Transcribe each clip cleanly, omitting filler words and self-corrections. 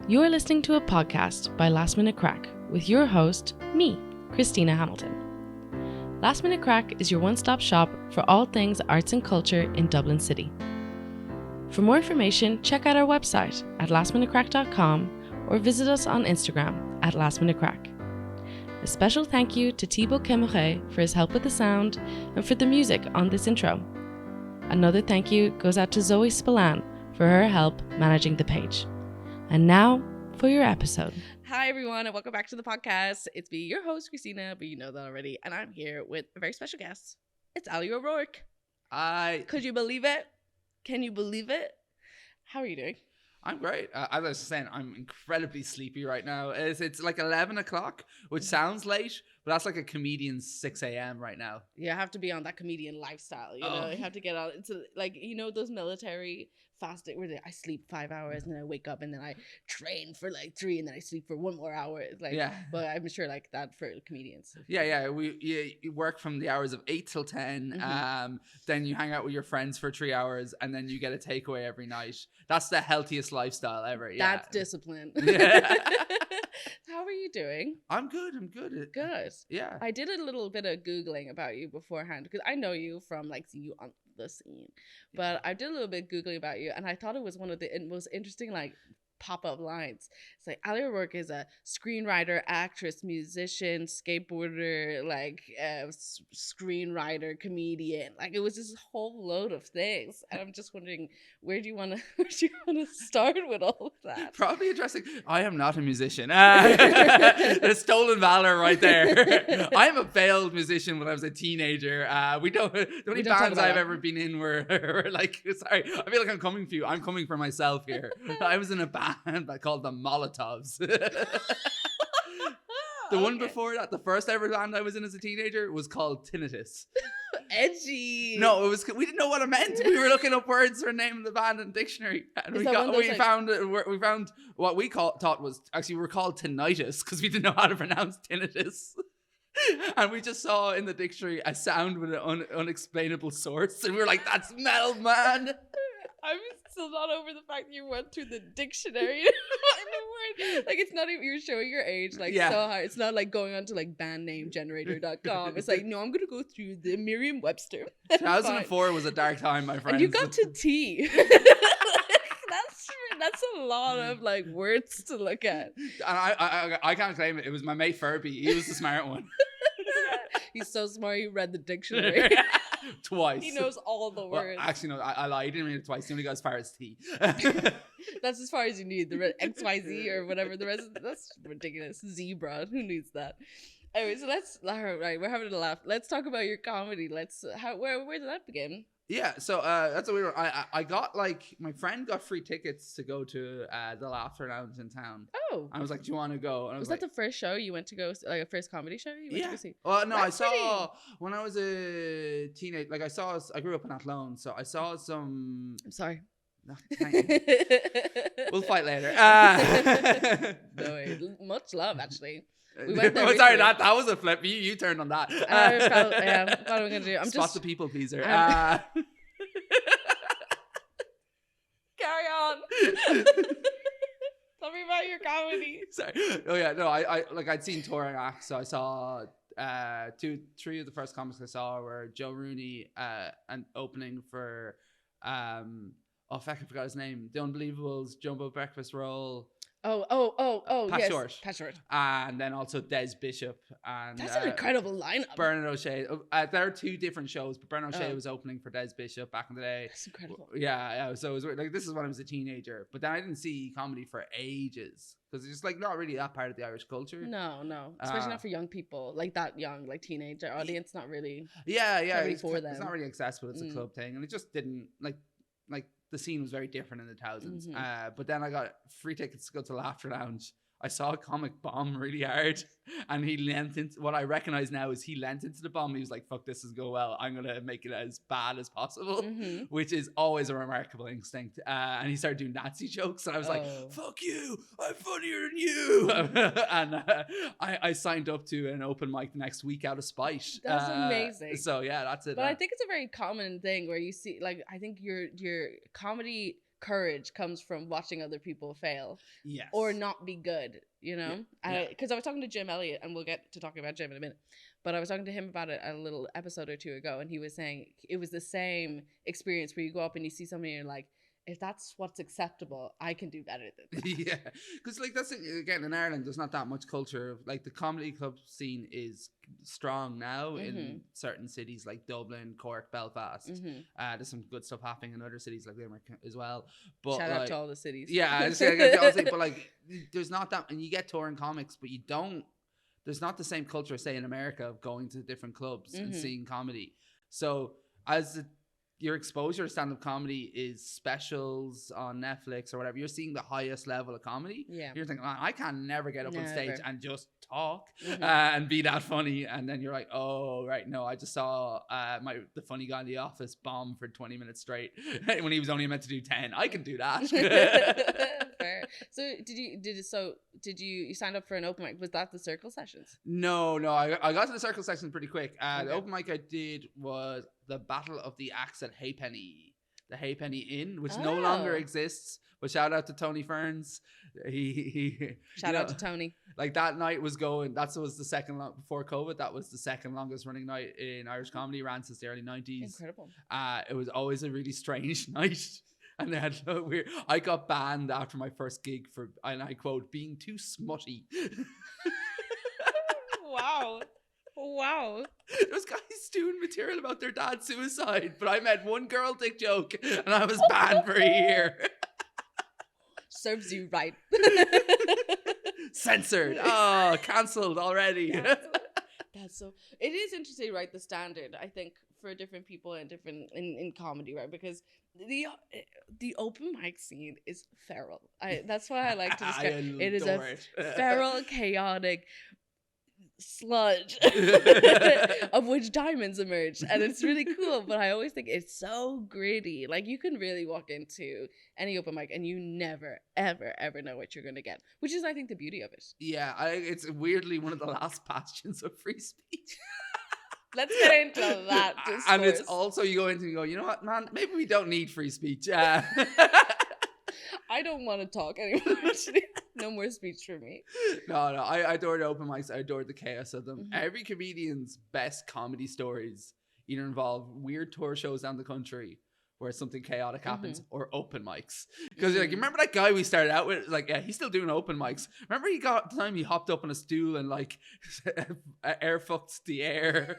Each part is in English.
You're listening to a podcast by Last Minute Crack with your host, me, Christina Hamilton. Last Minute Crack is your one-stop shop for all things arts and culture in Dublin City. For more information, check out our website at lastminutecrack.com or visit us on Instagram at lastminutecrack. A special thank you to Thibaut Kemoret for his help with the sound and for the music on this intro. Another thank you goes out to Zoe Spillane for her help managing the page. And now for your episode. Hi everyone and welcome back to the podcast. It's me, your host Christina, but you know that already. And I'm here with a very special guest. It's Allie O'Rourke. Could you believe it? Can you believe it? How are you doing? I'm great. As I was saying, I'm incredibly sleepy right now. It's like 11 o'clock, which sounds late, but that's like a comedian's 6 a.m. right now. You have to be on that comedian lifestyle, you know? You have to get on into, like, you know, those military fasting where I sleep 5 hours and then I wake up and then I train for like 3 and then I sleep for 1 more hour. It's like, yeah. But I'm sure like that for comedians. Yeah. You work from the hours of 8 till 10. Mm-hmm. Then you hang out with your friends for 3 hours and then you get a takeaway every night. That's the healthiest lifestyle ever. Yeah. That's discipline. Yeah. How are you doing? I'm good. Good. Yeah. I did a little bit of Googling about you beforehand because I know you from like seeing you on the scene, but I did a little bit of Googling about you and I thought it was one of the most interesting like pop-up lines. It's like Allie O'Rourke is a screenwriter, actress, musician, skateboarder, like screenwriter, comedian. Like it was this whole load of things, and I'm just wondering where do you want to start with all of that? Probably addressing. I am not a musician. There's stolen valor right there. I'm a failed musician when I was a teenager. The only bands I've ever been in were like. Sorry, I feel like I'm coming for you. I'm coming for myself here. I was in a band called the Molotovs. The one before that, the first ever band I was in as a teenager was called Tinnitus. Edgy. No, we didn't know what it meant. We were looking up words for name of the band in the dictionary, and we found what we thought was actually we're called tinnitus because we didn't know how to pronounce tinnitus. And we just saw in the dictionary a sound with an unexplainable source, and we were like, "That's metal, man." I'm still not over the fact that you went through the dictionary. Like it's not even, you're showing your age like so high. It's not like going on to like bandnamegenerator.com. It's like, no, I'm gonna go through the Merriam-Webster. 2004 was a dark time, my friend. And you got to T. That's a lot of like words to look at. And I can't claim it. It was my mate Furby. He was the smart one. He's so smart. He read the dictionary. Twice. He knows all the words. Well, actually, no, I lied. He didn't read it twice. He only got as far as T. That's as far as you need. The XYZ or whatever. The rest that's ridiculous. Zebra. Who needs that? Anyway, so we're having a laugh. Let's talk about your comedy. Where did that begin? Yeah, so that's a weird one. I got like my friend got free tickets to go to the Laughter Lounge in town. Oh, I was like, "Do you want to go?" And was that the first show you went to go, like a first comedy show you went to go see? Well, no, I saw when I was a teenager. Like I grew up in Athlone, so I saw some. I'm sorry. No, thank you. We'll fight later. No, much love actually. We went there. Sorry, that was a flip. You turned on that. What are we gonna do? Spot the people pleaser. Carry on. Tell me about your comedy. Sorry. Oh yeah, no, I'd seen touring acts, so I saw 3 of the first comics I saw were Joe Rooney and opening for I forgot his name. The Unbelievables, Jumbo Breakfast Roll. Pat Short. Pat Short. And then also Des Bishop. And that's an incredible lineup. Bernard O'Shea. There are 2 different shows, but Bernard O'Shea was opening for Des Bishop back in the day. That's incredible. Yeah. So it was like, this is when I was a teenager. But then I didn't see comedy for ages. Because it's just like not really that part of the Irish culture. No. Especially not for young people. Like that young, like teenager audience, not really. Yeah. It's for them. It's not really accessible. It's a club thing. And it just didn't like the scene was very different in the thousands. But then I got free tickets to go to Laughter Lounge. I saw a comic bomb really hard, and he leant into what I recognize now is he leant into the bomb. He was like, "Fuck, this is go well. I'm gonna make it as bad as possible," which is always a remarkable instinct. And he started doing Nazi jokes, and I was like, "Fuck you! I'm funnier than you!" And I signed up to an open mic next week out of spite. That's amazing. So yeah, that's it. But I think it's a very common thing where you see, like, I think your comedy courage comes from watching other people fail Yes. or not be good, you know? Yeah. Because I was talking to Jim Elliott, and we'll get to talking about Jim in a minute, but I was talking to him about it a little episode or two ago, and he was saying it was the same experience where you go up and you see somebody and you're like, if that's what's acceptable, I can do better than that. Yeah, because like that's again in Ireland, there's not that much culture of like the comedy club scene is strong now in certain cities like Dublin, Cork, Belfast. There's some good stuff happening in other cities like Limerick as well. But shout out to all the cities. Yeah, I say, but like there's not that, and you get touring comics, but you don't. There's not the same culture, say in America, of going to different clubs and seeing comedy. So as your exposure to stand-up comedy is specials on Netflix or whatever, you're seeing the highest level of comedy. Yeah. You're thinking, man, I can never get up on stage and just talk Mm-hmm. and be that funny. And then you're like, oh, right, no, I just saw the funny guy in The Office bomb for 20 minutes straight when he was only meant to do 10. I can do that. Fair. So did you sign up for an open mic? Was that the circle sessions? No, I got to the circle section pretty quick. The open mic I did was the Battle of the Axe at Halfpenny, the Halfpenny Inn, which no longer exists. But shout out to Tony Ferns. He shout out to Tony. Like that night was going. That was the second before COVID. That was the second longest running night in Irish comedy. Ran since the early 90s. Incredible. It was always a really strange night. And they had so weird. I got banned after my first gig for, and I quote, being too smutty. Wow. Those guys doing material about their dad's suicide, but I made one girl dick joke and I was banned for a year. Serves you right. Censored. Oh, cancelled already. That's so. It is interesting, right? The standard, I think, for different people and different in comedy, right? Because the open mic scene is feral. That's why I like to describe it. Is a feral, chaotic sludge of which diamonds emerge, and it's really cool. But I always think it's so gritty. Like you can really walk into any open mic and you never ever know what you're gonna get, which is, I think, the beauty of it. Yeah, it's weirdly one of the last bastions of free speech. Let's get into that discourse. And it's also, you go into and you go, you know what, man, maybe we don't need free speech. I don't want to talk anymore, actually. No more speech for me. No, I adore the open mics. I adore the chaos of them. Every comedian's best comedy stories either involve weird tour shows down the country where something chaotic happens, or open mics. Because like, you remember that guy we started out with? Like, yeah, he's still doing open mics. Remember the time he hopped up on a stool and like air fucked the air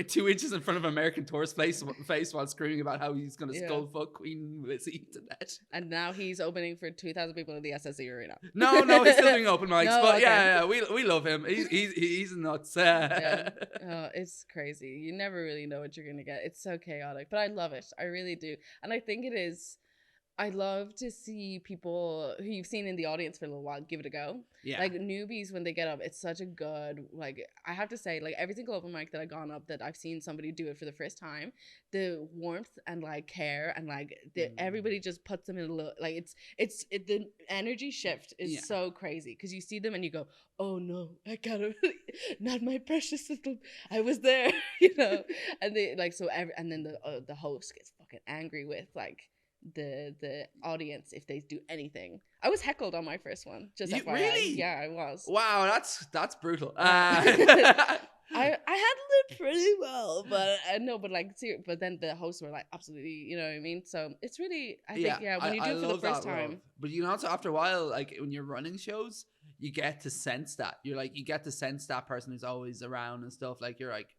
2 inches in front of American tourist face while screaming about how he's going to skull fuck Queen Lizzie to death. And now he's opening for 2,000 people in the SSE Arena. No, he's still doing open mics. No, but okay. yeah, we love him. He's nuts. Yeah. It's crazy. You never really know what you're going to get. It's so chaotic, but I love it. I really do. And I think it is. I love to see people who you've seen in the audience for a little while give it a go. Yeah. Like newbies, when they get up, it's such a good, like, I have to say, like, every single open mic that I've gone up that I've seen somebody do it for the first time, the warmth and like care and like everybody just puts them in a little, like, the energy shift is so crazy, because you see them and you go, oh no, I gotta, not my precious little, I was there, you know. And they like, so and then the host gets fucking angry with like the audience if they do anything. I was heckled on my first one. Just FYI. Really? Yeah, I was. Wow, that's brutal. I handled it pretty well, but but then the hosts were like, absolutely, you know what I mean? So it's really, I think, when you do it for the first time. But you know, also after a while, like when you're running shows, you get to sense that. You get to sense that person who's always around and stuff. Like you're like,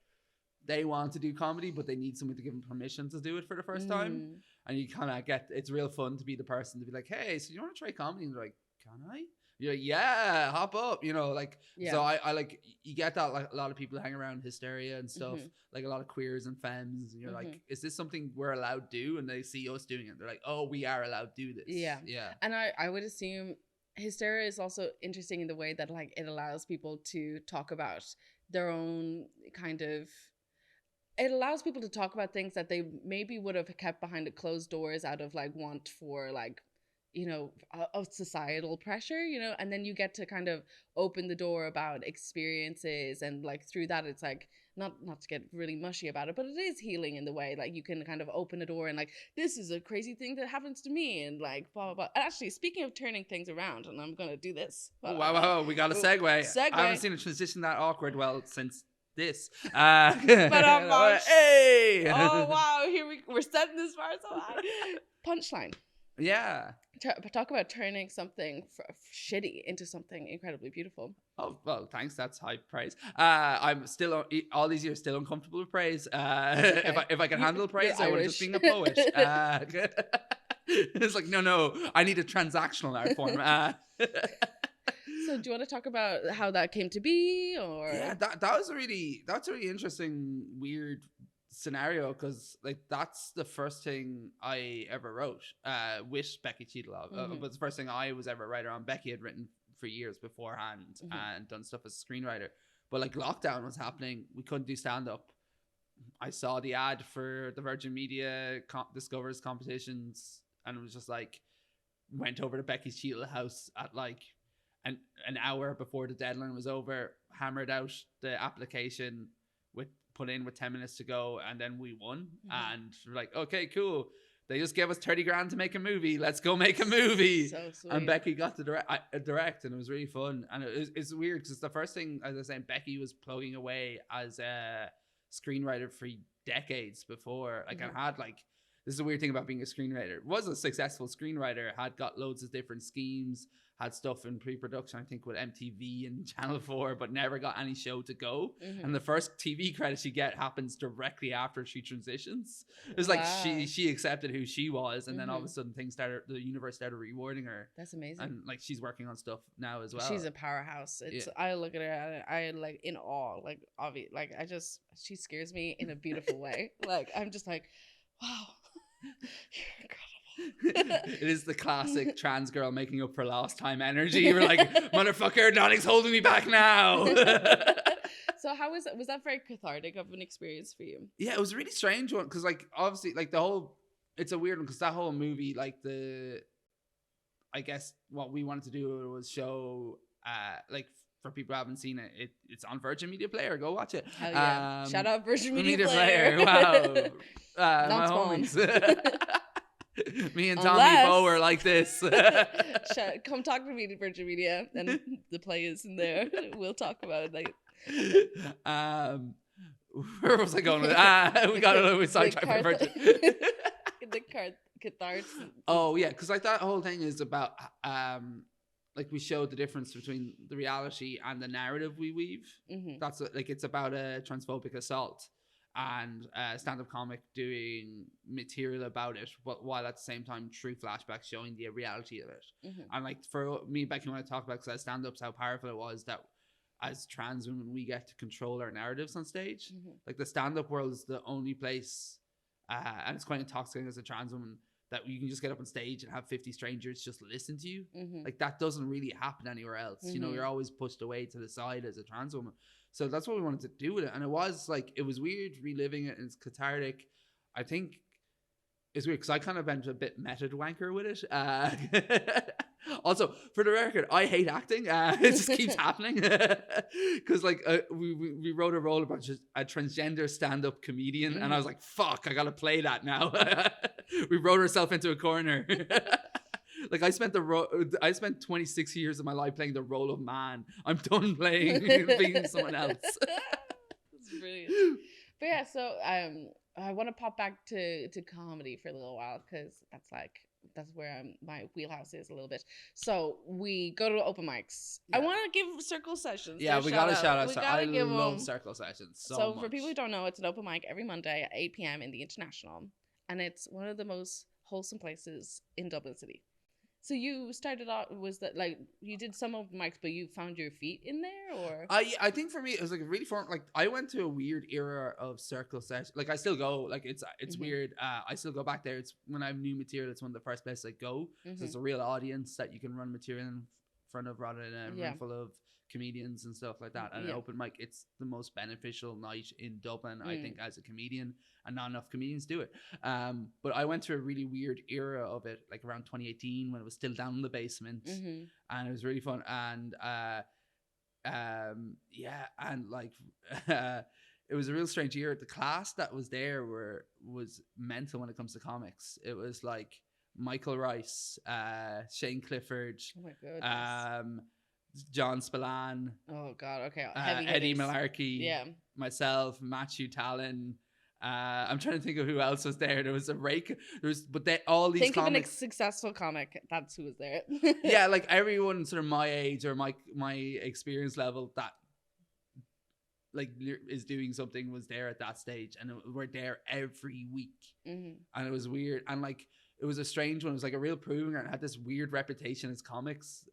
they want to do comedy, but they need someone to give them permission to do it for the first time. And you kind of it's real fun to be the person to be like, hey, so you want to try comedy? And they're like, can I? You're like, yeah, hop up, you know, like, so I like, you get that, like a lot of people hang around Hysteria and stuff, like a lot of queers and femmes, and you're like, is this something we're allowed to do? And they see us doing it. They're like, oh, we are allowed to do this. Yeah. And I would assume Hysteria is also interesting in the way that like it allows people to talk about their own kind of, it allows people to talk about things that they maybe would have kept behind the closed doors out of like want for like of societal pressure, and then you get to kind of open the door about experiences, and like through that it's like not to get really mushy about it, but it is healing in the way like you can kind of open a door and like, this is a crazy thing that happens to me, and like blah blah blah. And actually, speaking of turning things around, and I'm gonna do this. Wow, we got a segue. I haven't seen a transition that awkward since this. Hey! Oh wow, we're setting this bar so high. Punchline. Yeah. Talk about turning something shitty into something incredibly beautiful. Oh, well, thanks. That's high praise. I'm still, all these years, still uncomfortable with praise. Okay. If I can handle praise, I would have just been a poet. It's like, no, I need a transactional art form. So do you want to talk about how that came to be? Or yeah, that's a really interesting, weird scenario, because like that's the first thing I ever wrote with Becky Cheatle. It was the first thing I was ever a writer on. Becky had written for years beforehand and done stuff as a screenwriter, but like lockdown was happening, we couldn't do stand-up. I saw the ad for the Virgin Media Discovers competitions, and it was just like, went over to Becky Cheatle house at like an hour before the deadline was over, hammered out the application put in with 10 minutes to go, and then we won. And we're like, okay, cool, they just gave us 30 grand to make a movie, let's go make a movie. So sweet. And Becky got to direct, and it was really fun. And it's weird because the first thing, as I was saying, Becky was plugging away as a screenwriter for decades before. Like I had like, this is a weird thing about being a screenwriter, was a successful screenwriter, had got loads of different schemes, had stuff in pre-production, I think with MTV and Channel 4, but never got any show to go. And the first TV credit she get happens directly after she transitions. It was like she accepted who she was, and then all of a sudden the universe started rewarding her. That's amazing. And like she's working on stuff now as well. She's a powerhouse. I look at her and I like in awe. Like obvious, like she scares me in a beautiful way. Like I'm just like, wow, you're incredible. It is the classic trans girl making up for lost time energy. You're like, motherfucker, nothing's holding me back now. So how was that very cathartic of an experience for you? Yeah, it was a really strange one, because like obviously like it's a weird one, because that whole movie, like I guess what we wanted to do was show like, for people who haven't seen it, it's on Virgin Media Player. Go watch it. Hell yeah. Shout out Virgin Media Player. Wow. My spawns. homies. Me and Tommy Bo are like this. Come talk to me to Virgin Media, and the play is in there. We'll talk about it. Where was I going with it? We got a little sidetracked for Virgin. The catharsis. Oh yeah, because like that whole thing is about like we showed the difference between the reality and the narrative we weave. That's like, it's about a transphobic assault, and a stand-up comic doing material about it, but while at the same time true flashbacks showing the reality of it. And like for me and Becky, when I talk about, because stand-up's how powerful it was that as trans women we get to control our narratives on stage. Like the stand-up world is the only place, and it's quite intoxicating as a trans woman, that you can just get up on stage and have 50 strangers just listen to you. Like that doesn't really happen anywhere else. You know, you're always pushed away to the side as a trans woman. So that's what we wanted to do with it. And it was weird reliving it, and it's cathartic. I think it's weird because I kind of went a bit method wanker with it. Also, for the record, I hate acting. It just keeps happening. Because like we wrote a role about just a transgender stand-up comedian, and I was like, fuck, I gotta play that now. We wrote ourselves into a corner. Like I spent 26 years of my life playing the role of man. I'm done playing being someone else. That's brilliant. But yeah, so I want to pop back to comedy for a little while, because that's where my wheelhouse is a little bit. So we go to open mics. Yeah. I want to give Circle Sessions. Yeah, we got to shout out. I love Circle Sessions so much. For people who don't know, it's an open mic every Monday at 8 p.m. in the International, and it's one of the most wholesome places in Dublin City. So you started out, was that like you did some open mics, but you found your feet in there, or? I think for me it was like really fun. Like I went to a weird era of Circle Sessions. Like I still go. Like it's weird. I still go back there. It's when I have new material. It's one of the first places I go. So it's a real audience that you can run material in front of rather than a room full of comedians and stuff like that. And an open mic, it's the most beneficial night in Dublin, I think, as a comedian, and not enough comedians do it. But I went through a really weird era of it, like around 2018 when it was still down in the basement, and it was really fun. And and like it was a real strange year. The class that was there was mental when it comes to comics. It was like Michael Rice, Shane Clifford, oh my goodness, John Spillane, oh god, okay, Eddie Malarkey, yeah, myself, Matthew Tallon. I'm trying to think of who else was there. There was a rake. But they all these. Think comics, of a successful comic. That's who was there. Yeah, like everyone sort of my age or my experience level that like is doing something was there at that stage, and we're there every week, and it was weird, and like. It was a strange one. It was like a real proving ground. It had this weird reputation as comics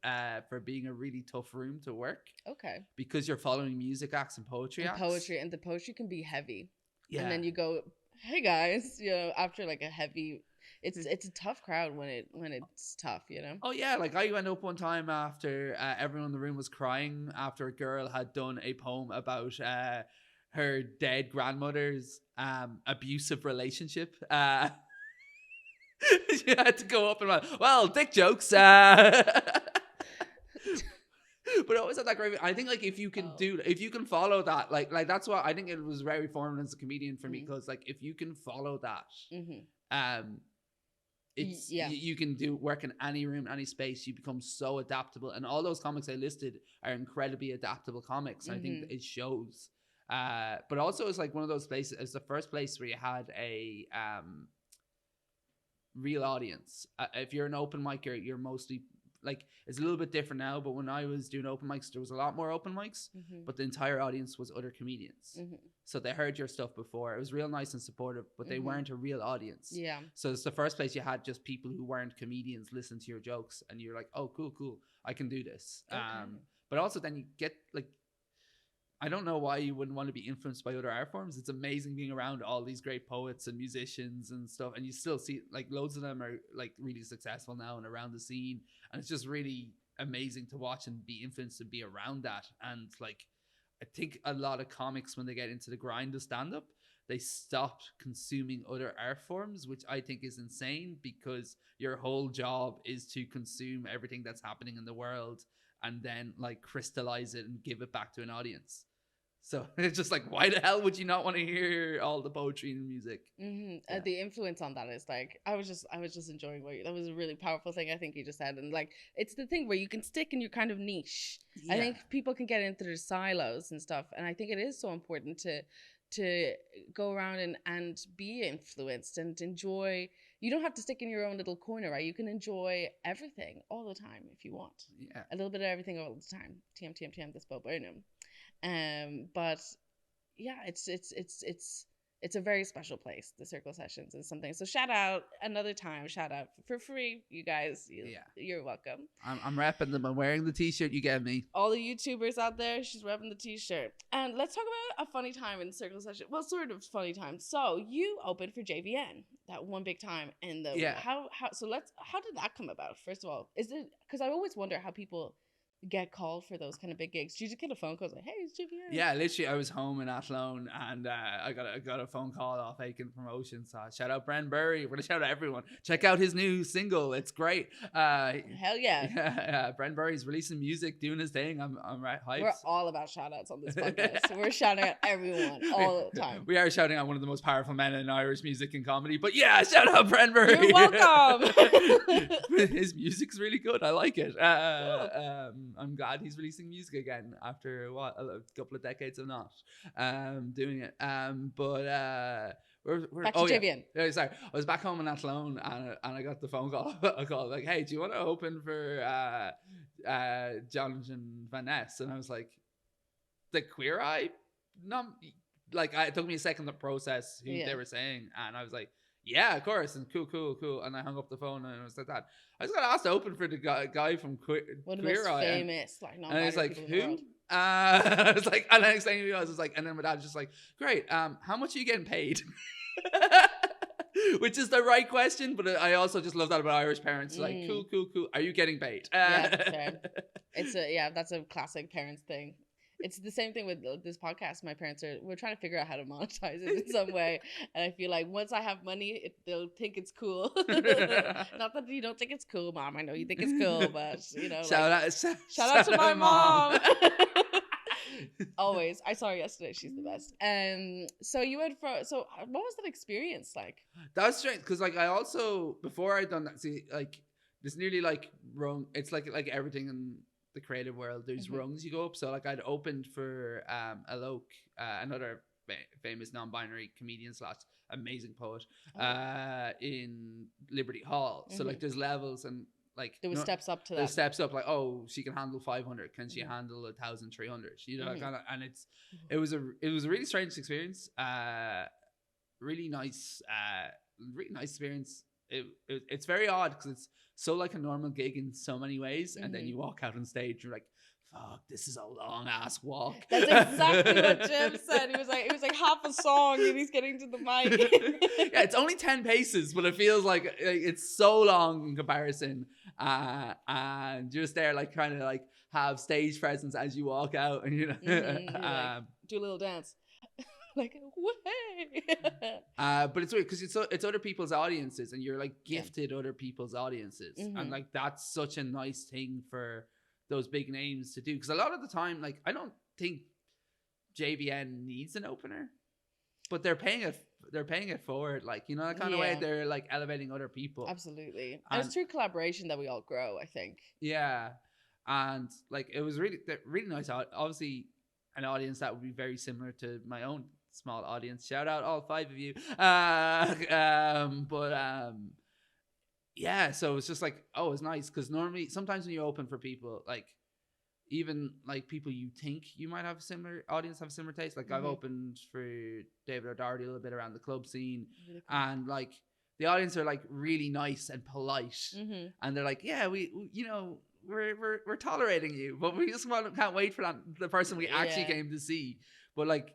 for being a really tough room to work. Okay. Because you're following music acts and poetry acts. And the poetry can be heavy. Yeah. And then you go, hey guys, you know, after like a heavy, it's a tough crowd when it's tough, you know? Oh yeah, like I went up one time after everyone in the room was crying after a girl had done a poem about her dead grandmother's abusive relationship. You had to go up and run. Well, dick jokes. But it always had that great. I think like if you can follow that, like that's why I think it was very formative as a comedian for me, because like if you can follow that, it's you can do work in any room, any space. You become so adaptable, and all those comics I listed are incredibly adaptable comics. I think it shows. But also it's like one of those places. It's the first place where you had a real audience. If you're an open micer, you're mostly like, it's a little bit different now, but when I was doing open mics, there was a lot more open mics, but the entire audience was other comedians. So they heard your stuff before. It was real nice and supportive, but they weren't a real audience. Yeah. So it's the first place you had just people who weren't comedians listen to your jokes, and you're like, oh, cool, I can do this. Okay. But also then you get like, I don't know why you wouldn't want to be influenced by other art forms. It's amazing being around all these great poets and musicians and stuff. And you still see like loads of them are like really successful now and around the scene. And it's just really amazing to watch and be influenced and be around that. And like, I think a lot of comics, when they get into the grind of stand-up, they stopped consuming other art forms, which I think is insane, because your whole job is to consume everything that's happening in the world and then like crystallize it and give it back to an audience. So it's just like, why the hell would you not want to hear all the poetry and music? Yeah. The influence on that is like, I was just enjoying that was a really powerful thing I think you just said. And like, it's the thing where you can stick in your kind of niche. Yeah. I think people can get into their silos and stuff. And I think it is so important to go around and be influenced and enjoy. You don't have to stick in your own little corner, right? You can enjoy everything all the time if you want. Yeah. A little bit of everything all the time. TM, this Bob Burnham. But yeah, it's a very special place, the Circle Sessions and something. So shout out for free, you guys. You're welcome. I'm repping them. I'm wearing the t-shirt. You get me. All the YouTubers out there, she's repping the t-shirt. And let's talk about a funny time in Circle Session. Well, sort of funny time. So you opened for JVN, that one big time in the how did that come about? First of all, is it because I always wonder how people get called for those kind of big gigs. Did you just get a phone call like, hey, it's JVN? Yeah, literally I was home in Athlone and I got a phone call off Aiken Promotions. Shout out Bren Burry. We're gonna shout out everyone. Check out his new single. It's great. Hell yeah. Yeah, Bren Burry's releasing music, doing his thing. I'm right hyped. We're all about shout outs on this podcast. So we're shouting out everyone all the time. We are shouting out one of the most powerful men in Irish music and comedy. But yeah, shout out Bren Burry. You're welcome. His music's really good. I like it. Cool. I'm glad he's releasing music again after a couple of decades of not doing it. But we're back to JVN. Yeah, sorry. I was back home in Athlone and I got the phone call. I called like, hey, do you want to open for Jonathan Van Ness? And I was like, the Queer Eye? Not like it took me a second to process who they were saying, and I was like, yeah, of course, and cool. And I hung up the phone and it was like that. I just got asked to open for the guy from Queer Eye. Famous, like, and I was like, who? I was like, and I explained to you, I was like, and then my dad was just like, great, how much are you getting paid? Which is the right question, but I also just love that about Irish parents. Like, cool. Are you getting paid? Yeah, fair. That's a classic parents thing. It's the same thing with this podcast. We're trying to figure out how to monetize it in some way. And I feel like once I have money, they'll think it's cool. Not that you don't think it's cool, Mom. I know you think it's cool, but shout out to my mom. Always. I saw her yesterday. She's the best. So you went so what was that experience like? That was strange because I also, before I'd done that, there's nearly rung. It's like everything in the creative world, there's rungs you go up. So I'd opened for Alok, another famous non-binary comedian / amazing poet, in Liberty Hall. So there's levels and there was steps up to that. There's steps up, she can handle 500. Can she handle 1,300? And it was a really strange experience. Really nice experience. It's very odd because it's so a normal gig in so many ways, and then you walk out on stage, you're like, fuck, this is a long ass walk. That's exactly what Jim said. It was like half a song and he's getting to the mic. Yeah, it's only 10 paces, but it feels like it's so long in comparison. And you're just there trying to have stage presence as you walk out, and do a little dance. Way. But it's weird because it's other people's audiences, and you're gifted other people's audiences, and that's such a nice thing for those big names to do, because a lot of the time I don't think JVN needs an opener, but they're paying it forward, that kind of way. They're elevating other people. Absolutely. And it's through collaboration that we all grow, I think. Yeah. And it was really nice. Obviously an audience that would be very similar to my own small audience. Shout out all 5 of you. Yeah, so it's just it's nice because normally sometimes when you open for people, even people you think you might have a similar audience, have a similar taste. I've opened for David O'Doherty a little bit around the club scene, really cool. And the audience are really nice and polite, and they're yeah, we're tolerating you, but we just can't wait for the person we actually came to see. But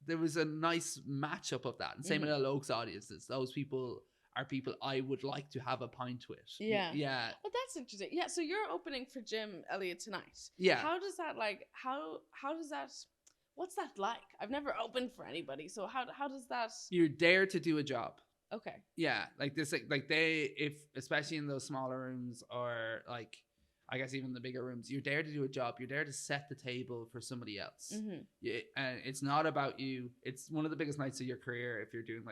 there was a nice matchup of that, and same with Alok's audiences. Those people are people I would like to have a pint with. Yeah. Well, that's interesting. Yeah, so you're opening for Jim Elliott tonight. Yeah. How does that how does that, what's that like? I've never opened for anybody, so how does that? You're there to do a job. Okay. Yeah, if especially in those smaller rooms, or I guess even the bigger rooms, you're there to do a job. You're there to set the table for somebody else. And it's not about you. It's one of the biggest nights of your career if you're doing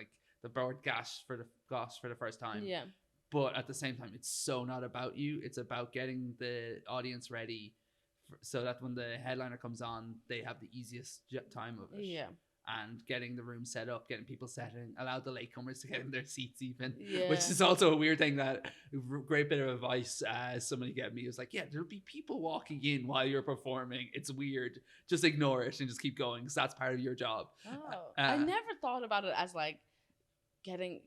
the Bord Gáis for the first time. Yeah. But at the same time, it's so not about you. It's about getting the audience ready so that when the headliner comes on, they have the easiest time of it. Yeah. And getting the room set up, getting people setting, allow the latecomers to get in their seats even, yeah. Which is also a weird thing. That great bit of advice somebody gave me. It was there'll be people walking in while you're performing. It's weird. Just ignore it and just keep going, because that's part of your job. Oh, I never thought about it as getting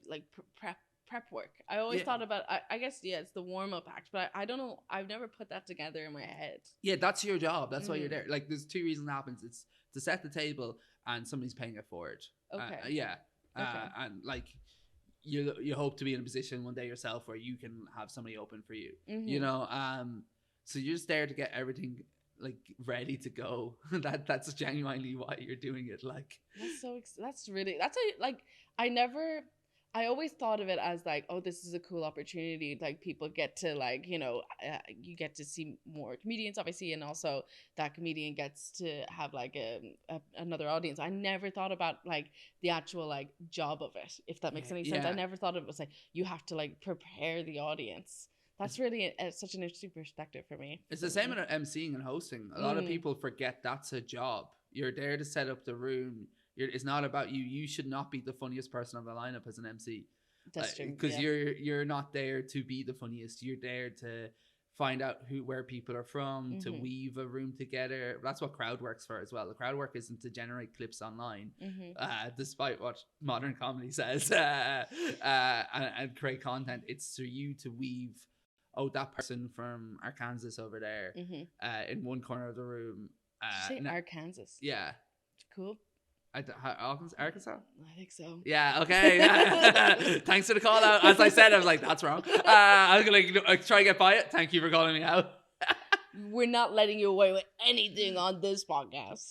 prep work. I always thought about, I guess, it's the warm-up act, but I don't know, I've never put that together in my head. Yeah, that's your job. That's why you're there. There's 2 reasons it happens. It's to set the table, and somebody's paying it forward. Okay. And you hope to be in a position one day yourself where you can have somebody open for you. So you're just there to get everything ready to go. That's genuinely why you're doing it. I always thought of it as oh, this is a cool opportunity. People get to you get to see more comedians, obviously, and also that comedian gets to have another audience. I never thought about the actual job of it, if that makes any sense. I never thought of it as you have to prepare the audience. That's really such an interesting perspective for me. It's the same in emceeing and hosting. A lot of people forget that's a job. You're there to set up the room. It's not about you. You should not be the funniest person on the lineup as an MC. That's true. Because you're not there to be the funniest. You're there to find out where people are from, to weave a room together. That's what crowd work's for as well. The crowd work isn't to generate clips online, despite what modern comedy says, and create content. It's for you to weave. Oh, that person from Arkansas over there, in one corner of the room. Did you say Arkansas? Yeah. Cool. Arkansas? I think so. Yeah, okay. Thanks for the call out. As I said, I was that's wrong. I was going to try to get by it. Thank you for calling me out. we're not letting you away with anything on this podcast.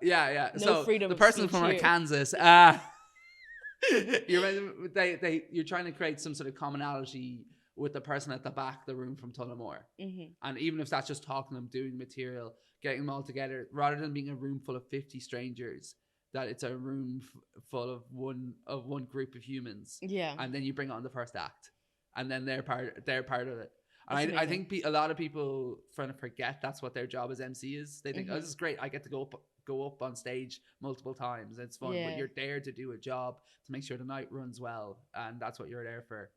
Yeah. No So freedom the of person speech from here. Arkansas, you're trying to create some sort of commonality with the person at the back of the room from Tullamore. Mm-hmm. And even if that's just talking to them, doing material, getting them all together, rather than being a room full of 50 strangers, that it's a room full of one group of humans. Yeah. And then you bring on the first act, and then they're part of it. That's And I think a lot of people trying to forget that's what their job as MC is. They think, oh, this is great. I get to go up on stage multiple times. It's fun. Yeah. But you're there to do a job to make sure the night runs well, and that's what you're there for.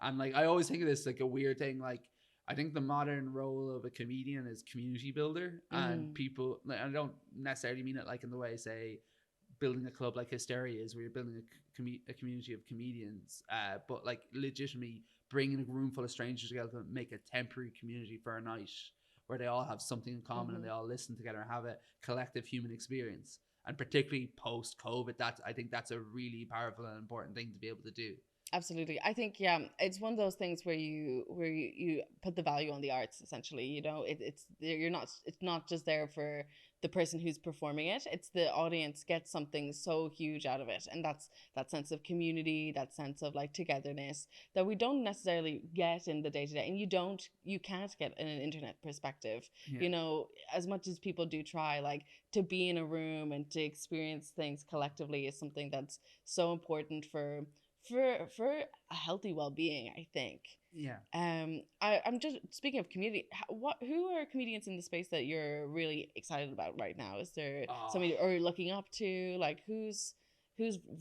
And like, I always think of this like a weird thing. Like, I think the modern role of a comedian is community builder, and people. I don't necessarily mean it like in the way, say, building a club like Hysteria is, where you're building a community of comedians, but like legitimately bringing a room full of strangers together to make a temporary community for a night where they all have something in common and they all listen together and have a collective human experience. And particularly post-COVID, I think that's a really powerful and important thing to be able to do. Absolutely. I think, yeah, it's one of those things where you put the value on the arts, essentially. You know, it's not just there for the person who's performing it. It's the audience gets something so huge out of it. And that's that sense of community, that sense of like togetherness that we don't necessarily get in the day-to-day. And you can't get in an internet perspective. Yeah. You know, as much as people do try, like, to be in a room and to experience things collectively is something that's so important for a healthy well-being, I think. Yeah. I'm just speaking of community. Who are comedians in the space that you're really excited about right now? Is there somebody or you're looking up to? Like, who's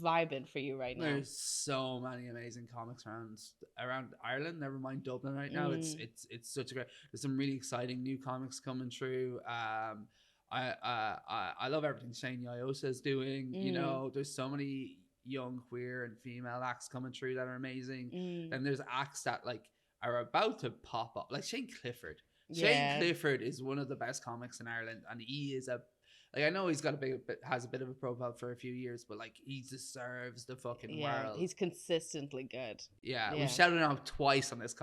vibing for you right now? There's so many amazing comics around Ireland. Never mind Dublin right now. It's such a great. There's some really exciting new comics coming through. I love everything Shane Yoyosa is doing. You know, there's so many young queer and female acts coming through that are amazing. And there's acts that like are about to pop up, like Shane Clifford. Shane Clifford is one of the best comics in Ireland, and he is I know he's got has a bit of a profile for a few years, but like he deserves the fucking world. He's consistently good. Yeah, we shouted him out twice on this.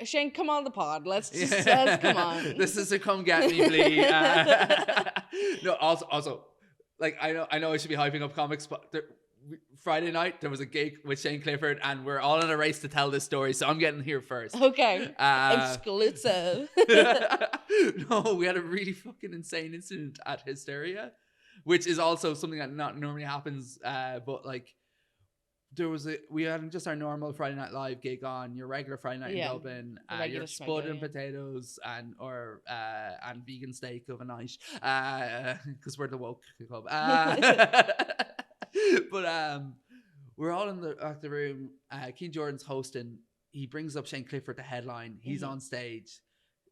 Shane, come on the pod. Let's come on. This is a come get me, please. No, also, like I know I should be hyping up comics, but Friday night there was a gig with Shane Clifford, and we're all in a race to tell this story, so I'm getting here first. Okay. Exclusive. No, we had a really fucking insane incident at Hysteria, which is also something that not normally happens, but like we had just our normal Friday Night Live gig on, your regular Friday night in Dublin, your spud and potatoes and vegan steak of a night, because we're the woke club. But we're all in the room. Keane Jordan's hosting. He brings up Shane Clifford to headline. He's on stage.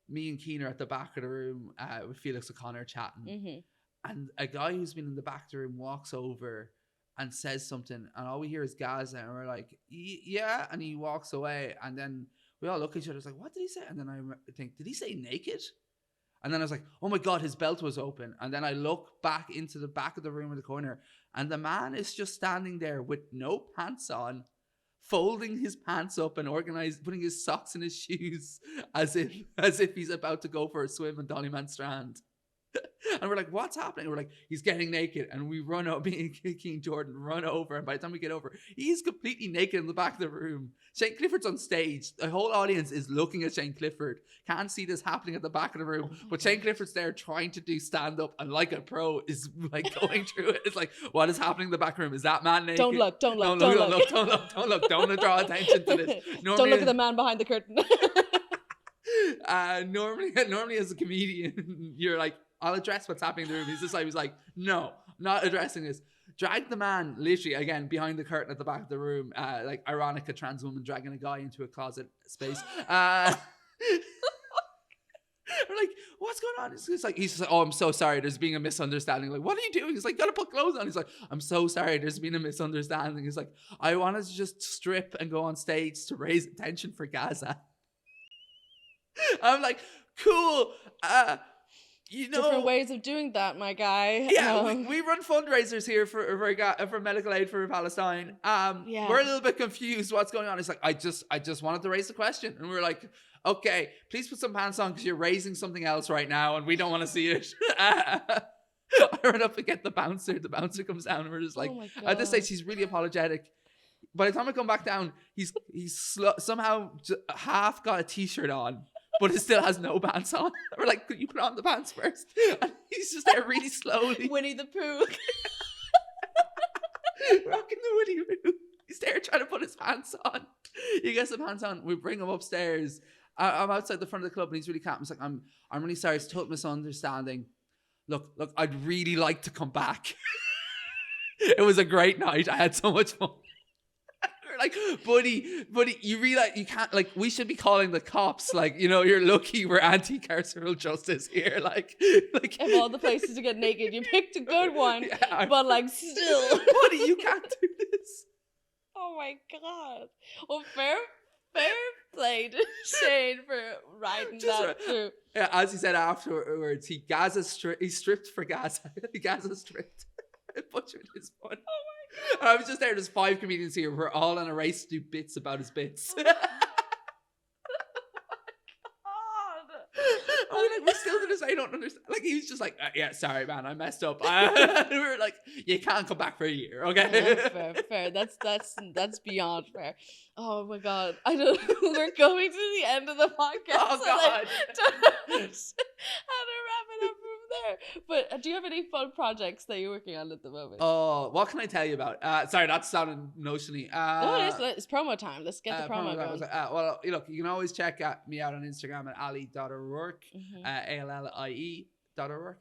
Me and Keane are at the back of the room with Felix O'Connor chatting. And a guy who's been in the back of the room walks over and says something, and all we hear is Gaza, and we're like, yeah, and he walks away, and then we all look at each other, it's like, what did he say? And then I think, did he say naked? And then I was like, oh my God, his belt was open. And then I look back into the back of the room in the corner, and the man is just standing there with no pants on, folding his pants up and putting his socks in his shoes as if he's about to go for a swim in Dollymount Strand. And we're like, what's happening? We're like, he's getting naked. And we run up, me and Keane Jordan run over. And by the time we get over, he's completely naked in the back of the room. Shane Clifford's on stage. The whole audience is looking at Shane Clifford. Can't see this happening at the back of the room. But Shane Clifford's there trying to do stand-up, and like a pro is like going through it. It's like, what is happening in the back room? Is that man naked? Don't look. Don't look. Don't draw attention to this. Don't look at the man behind the curtain. Normally as a comedian, you're like, I'll address what's happening in the room. He's like, no, not addressing this. Drag the man literally again behind the curtain at the back of the room, like ironic, a trans woman dragging a guy into a closet space. We're like, what's going on? He's just like, oh, I'm so sorry, there's been a misunderstanding. Like, what are you doing? He's like, gotta put clothes on. He's like, I'm so sorry, there's been a misunderstanding. He's like, I wanted to just strip and go on stage to raise attention for Gaza. I'm like, cool. you know, different ways of doing that, my guy. Yeah, we run fundraisers here for medical aid for Palestine. We're a little bit confused what's going on. It's like I just wanted to raise the question, and we're like, okay, please put some pants on because you're raising something else right now, and we don't want to see it. I run up and get the bouncer. The bouncer comes down, and we're just like, at this stage, he's really apologetic. By the time I come back down, he's somehow half got a t-shirt on, but it still has no pants on. We're like, could you put on the pants first? And he's just there really slowly. Winnie the Pooh. Rocking the Winnie the Pooh. He's there trying to put his pants on. He gets the pants on. We bring him upstairs. I'm outside the front of the club, and he's really calm. He's like, I'm really sorry. It's total misunderstanding. Look, I'd really like to come back. It was a great night. I had so much fun. We're like, buddy, you realize you can't, like, we should be calling the cops. Like, you know, you're lucky we're anti-carceral justice here. Like of all the places to get naked, you picked a good one. Yeah, but like, still. Buddy, you can't do this. Oh my God. Well, fair play to Shane for riding that through. Yeah, as he said afterwards, he stripped for Gaza. Gaza stripped. I butchered his pun. Oh my God. I was just there. There's 5 comedians here. We're all on a race to do bits about his bits. We still to this, I don't understand. Like, he was just like, yeah, sorry, man, I messed up. We were like, you can't come back for a year, okay? Yeah, fair. That's beyond fair. Oh my God, I don't. We're going to the end of the podcast. Oh God, how to wrap it up from there. But do you have any fun projects that you're working on at the moment? Oh, what can I tell you about? Sorry, that's sounding notionally. No, it's promo time. Let's get the promo going. Well, look, you can always check me out on Instagram at Allie.O'Rourke, ALLIE.O'Rourke,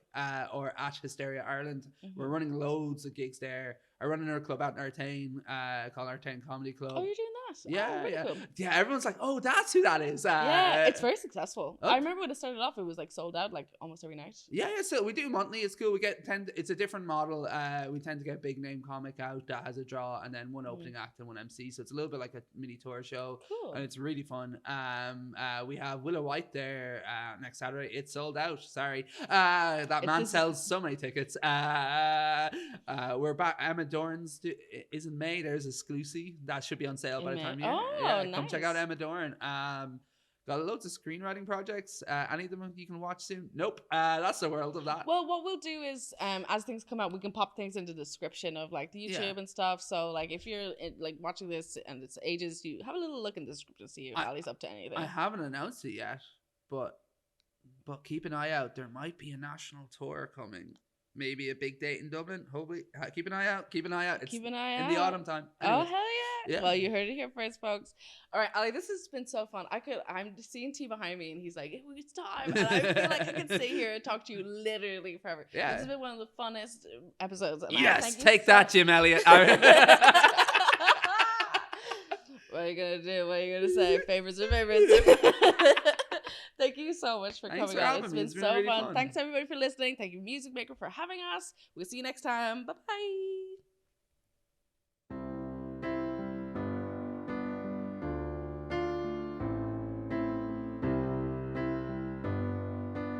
or at Hysteria Ireland. We're running loads of gigs there. I run another club out in Artane called Artane Comedy Club. Oh, you're doing that? Yeah, really yeah. Cool. Yeah, everyone's like, oh, that's who that is. Yeah, it's very successful. I remember when it started off, it was like sold out like almost every night. Yeah, so we do monthly. It's cool. It's a different model. We tend to get a big name comic out that has a draw, and then one opening act and one MC. So it's a little bit like a mini tour show. Cool. And it's really fun. We have Willow White there next Saturday. It's sold out. Sorry. That man sells so many tickets. We're back. Emma Dorn's is in May. There's a exclusive that should be on sale by the time nice. Come check out Emma Dorn. Got loads of screenwriting projects. Any of them you can watch soon? Nope. That's the world of that. Well, what we'll do is, as things come out, we can pop things into the description of like the YouTube and stuff. So like if you're like watching this and it's ages, you have a little look in the description to see if Allie's up to anything. I haven't announced it yet, but keep an eye out. There might be a national tour coming. Maybe a big date in Dublin. Hopefully, keep an eye out. Keep an eye out. Keep an eye out in the autumn time. Anyways. Oh hell yeah! Well, you heard it here first, folks. All right, Allie, this has been so fun. I'm seeing T behind me, and he's like, "It's time," and I feel like I could sit here and talk to you literally forever. Yeah, this has been one of the funnest episodes. Yes, take that, Jim Elliott. What are you gonna do? What are you gonna say? Favorites are favorites. Thank you so much for coming on. It's been so really fun. Thanks everybody for listening. Thank you, Music Maker, for having us. We'll see you next time. Bye bye.